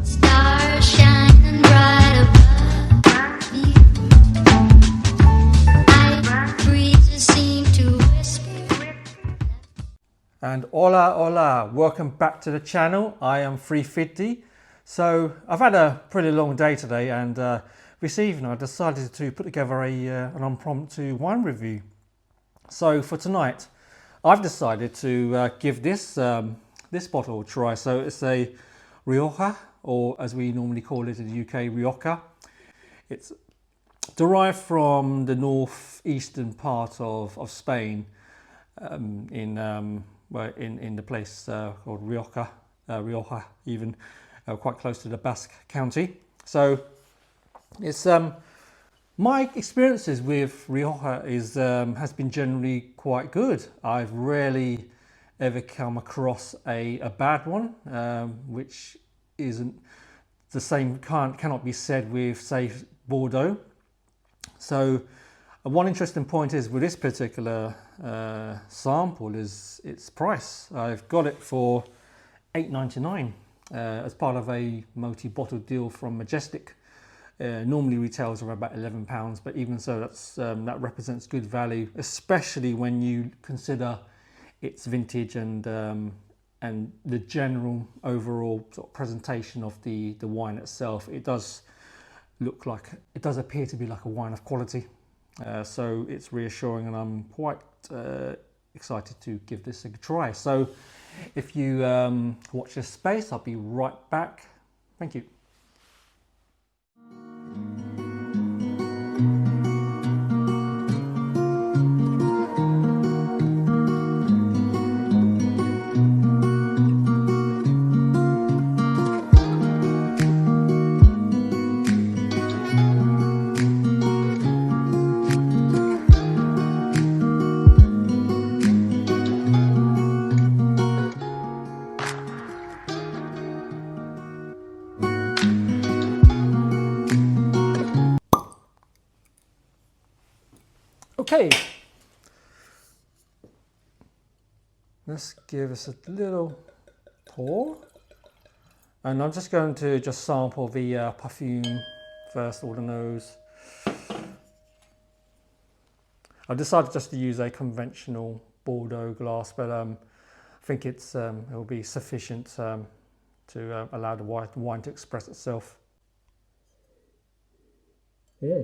Stars shining bright above me. Night breezes seem to whisper. And hola, welcome back to the channel. I am ThreeFiddy. So I've had a pretty long day today, and this evening I decided to put together an impromptu wine review. So for tonight, I've decided to give this bottle a try. So it's a Rioja, or as we normally call it in the UK, Rioja. It's derived from the northeastern part of Spain, in the place called Rioja, even quite close to the Basque County. So it's my experiences with Rioja has been generally quite good. I've rarely ever come across a bad one, which isn't the same, cannot be said with, say, Bordeaux. So one interesting point is with this particular sample is its price. I've got it for £8.99 as part of a multi-bottle deal from Majestic. Normally retails are about £11, but even so, that represents good value, especially when you consider its vintage and the general overall sort of presentation of the wine itself. It does appear to be like a wine of quality, so it's reassuring, and I'm quite excited to give this a try. So if you watch this space, I'll be right back. Thank you. Okay, let's give us a little pour, and I'm just going to sample the perfume first, or the nose. I decided just to use a conventional Bordeaux glass, but I think it will be sufficient to allow the wine to express itself. Yeah.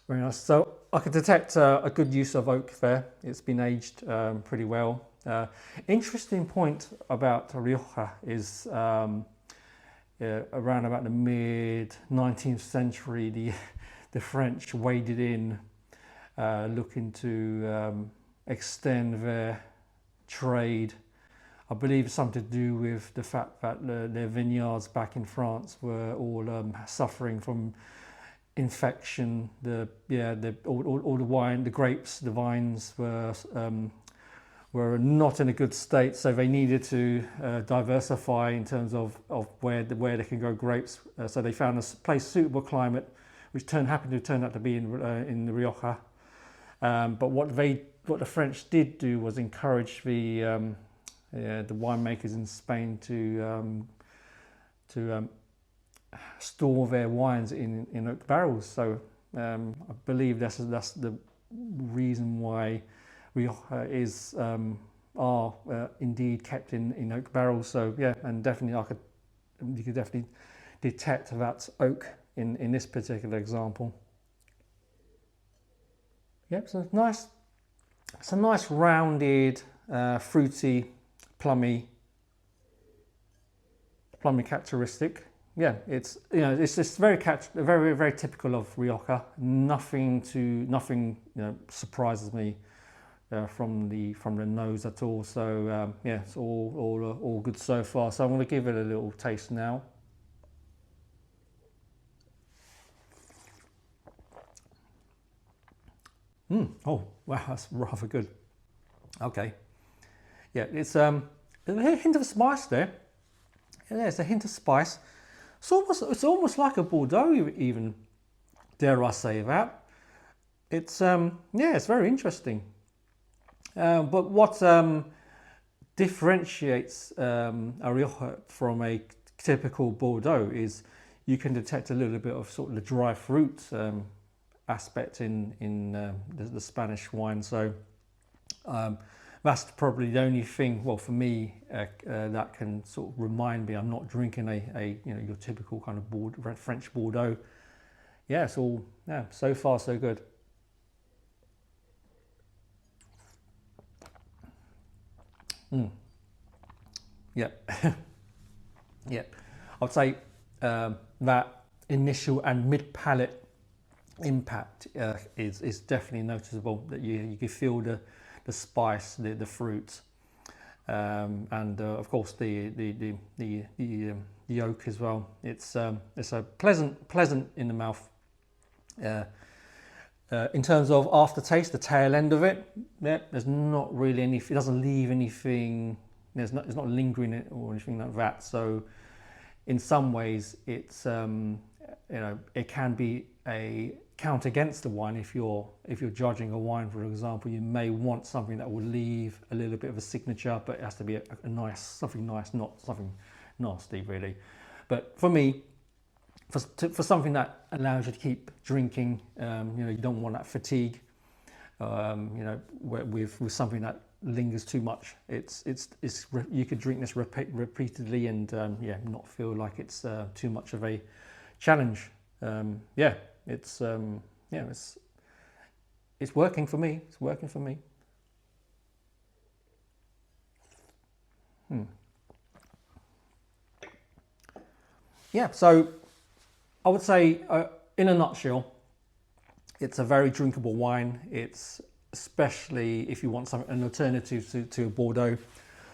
Very nice. So I could detect a good use of oak there. It's been aged pretty well. Interesting point about Rioja is around about the mid 19th century, the French waded in, looking to extend their trade. I believe it's something to do with the fact that their vineyards back in France were all suffering from infection. All the wine, the grapes, the vines were not in a good state, so they needed to diversify in terms of where they can grow grapes. So they found a place suitable climate, which happened to turn out to be in the Rioja. But what the French did do was encourage the winemakers in Spain to store their wines in oak barrels. So I believe that's the reason why Rioja are indeed kept in oak barrels. So yeah, and definitely you could definitely detect that oak in this particular example. Yep, so it's a nice rounded, fruity, plummy characteristic. Yeah, it's just very very typical of Rioja. Nothing surprises me from the nose at all. So yeah, it's all good so far. So I'm going to give it a little taste now. Oh wow, that's rather good. Okay, yeah, it's a hint of spice there. Yeah, it's a hint of spice. It's almost like a Bordeaux, even, dare I say that. It's yeah, it's very interesting. But what differentiates a Rioja from a typical Bordeaux is you can detect a little bit of sort of the dry fruit aspect in the Spanish wine. So that's probably the only thing, well, for me, that can sort of remind me I'm not drinking a your typical kind of French Bordeaux. Yeah, it's all, yeah, so far so good. Yep. Yep. I'd say that initial and mid palate impact is definitely noticeable. That you can feel the spice, the fruit, and of course the oak as well. It's a pleasant in the mouth. In terms of aftertaste, the tail end of it, yeah, there's not really any. It doesn't leave anything. It's not lingering or anything like that. So, in some ways, it's it can be a count against the wine. If you're judging a wine, for example, you may want something that will leave a little bit of a signature, but it has to be a nice, something nice, not something nasty, really. But for me, for something that allows you to keep drinking, you don't want that fatigue, with something that lingers too much. It's you could drink this repeatedly and not feel like it's too much of a challenge. It's working for me. It's working for me. Yeah, so I would say, in a nutshell, it's a very drinkable wine. It's especially if you want an alternative to a Bordeaux.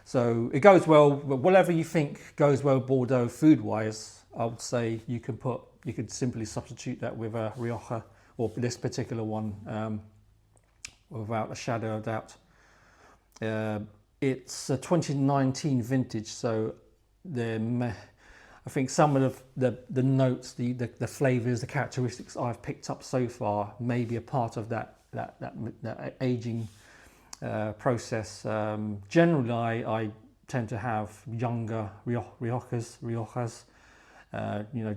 So it goes well, but whatever you think goes well Bordeaux food-wise, I would say you could simply substitute that with a Rioja, or this particular one, without a shadow of doubt. It's a 2019 vintage, so I think some of the notes, the flavors, the characteristics I've picked up so far may be a part of that aging process. Generally, I tend to have younger Riojas,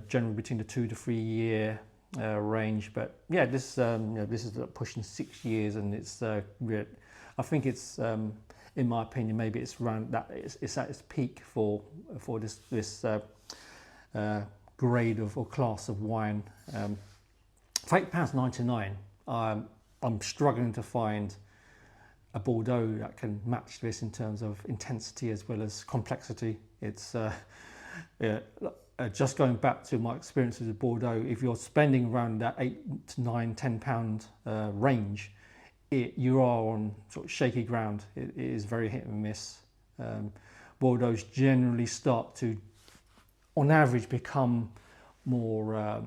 generally between the 2 to 3 year range. But yeah, this is pushing 6 years, and it's I think it's in my opinion, maybe it's around that. It's at its peak for this grade of or class of wine. For £8.99, I'm struggling to find a Bordeaux that can match this in terms of intensity as well as complexity. It's just going back to my experiences with Bordeaux. If you're spending around that £8 to £9, £10 range, you are on sort of shaky ground. It is very hit and miss. Bordeaux generally start to, on average, become more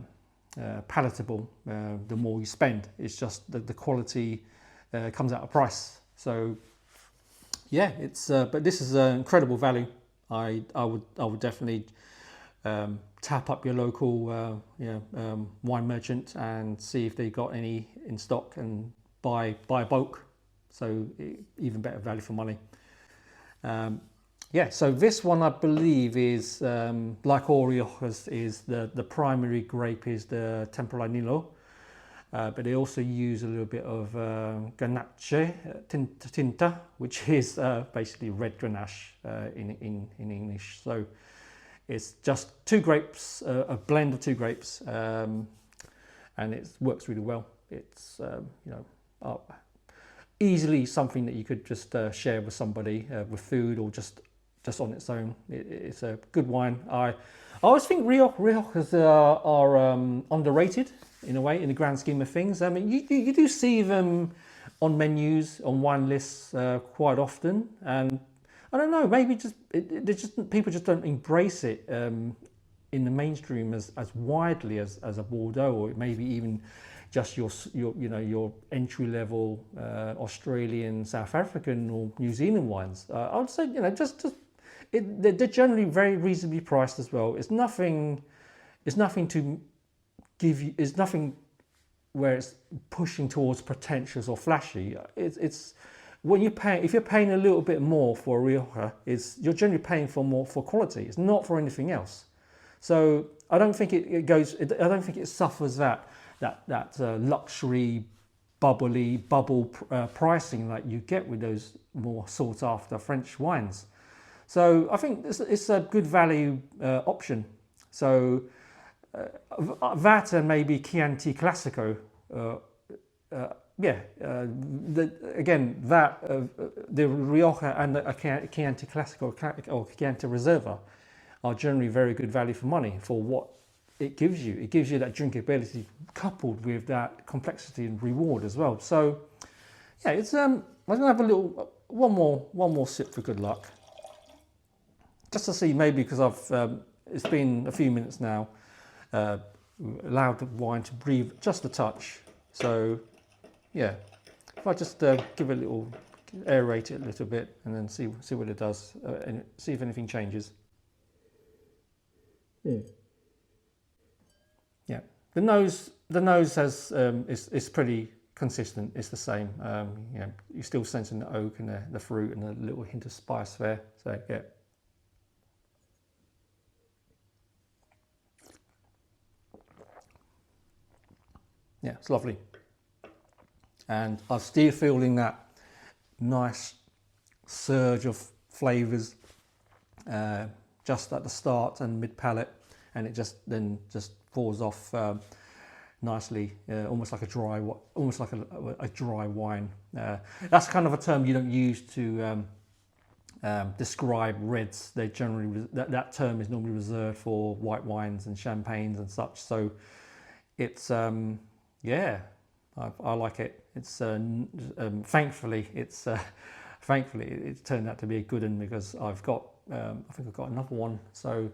palatable the more you spend. It's just that the quality comes at a price. So yeah, it's but this is an incredible value. I would definitely tap up your local wine merchant and see if they got any in stock and buy bulk. So even better value for money. So this one I believe is like all Riojas, is the primary grape is the Tempranillo, but they also use a little bit of Grenache tinta, which is basically red Grenache in English. So it's just two grapes, a blend of two grapes, and it works really well. It's easily something that you could just share with somebody with food, or just on its own. It's a good wine. I always think Riojas are underrated in a way, in the grand scheme of things. I mean, you do see them on menus, on wine lists quite often, and I don't know, maybe people just don't embrace it in the mainstream as widely as a Bordeaux, or maybe even just your entry level Australian, South African, or New Zealand wines. I would say they're generally very reasonably priced as well. It's nothing to give you. It's nothing where it's pushing towards pretentious or flashy. It's when you pay. If you're paying a little bit more for a Rioja, you're generally paying for more for quality. It's not for anything else. So I don't think I don't think it suffers that luxury bubble pricing that you get with those more sought after French wines. So I think it's a good value option. So that and maybe Chianti Classico. Again, the Rioja and the Chianti Classico or Chianti Reserva are generally very good value for money for what it gives you. It gives you that drinkability coupled with that complexity and reward as well. So yeah, it's I'm gonna have a little one more sip for good luck, just to see, maybe because I've it's been a few minutes now, allowed the wine to breathe just a touch. So yeah, if I just give it a little, aerate it a little bit, and then see what it does, and see if anything changes. Yeah, the nose has is pretty consistent. It's the same. You know, you're still sensing the oak and the fruit and a little hint of spice there. So yeah. Yeah, it's lovely. And I'm still feeling that nice surge of flavours just at the start and mid palate, and it just falls off nicely, almost like a dry wine. That's kind of a term you don't use to describe reds. They generally that term is normally reserved for white wines and champagnes and such. So it's yeah, I like it. It's thankfully it's turned out to be a good one, because I've got I think I've got another one, so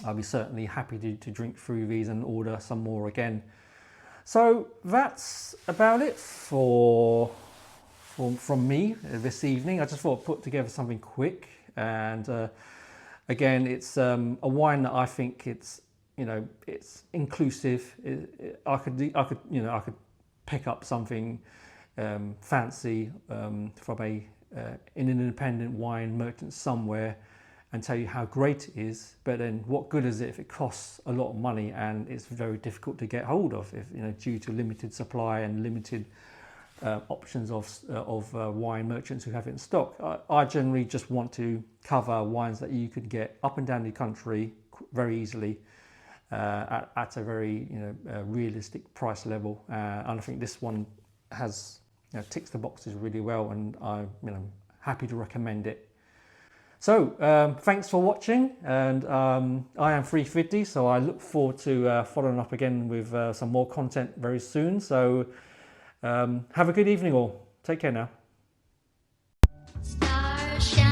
I'll be certainly happy to drink through these and order some more again. So that's about it from me this evening. I just thought I'd put together something quick, and again, it's a wine that I think it's inclusive. I could pick up something fancy from an independent wine merchant somewhere and tell you how great it is, but then what good is it if it costs a lot of money and it's very difficult to get hold of, if due to limited supply and limited options of wine merchants who have it in stock. I generally just want to cover wines that you could get up and down the country very easily, at a very realistic price level, and I think this one has ticks the boxes really well, and I'm happy to recommend it. So thanks for watching, and I am ThreeFiddy, so I look forward to following up again with some more content very soon. So have a good evening all. Take care now. Stars shine.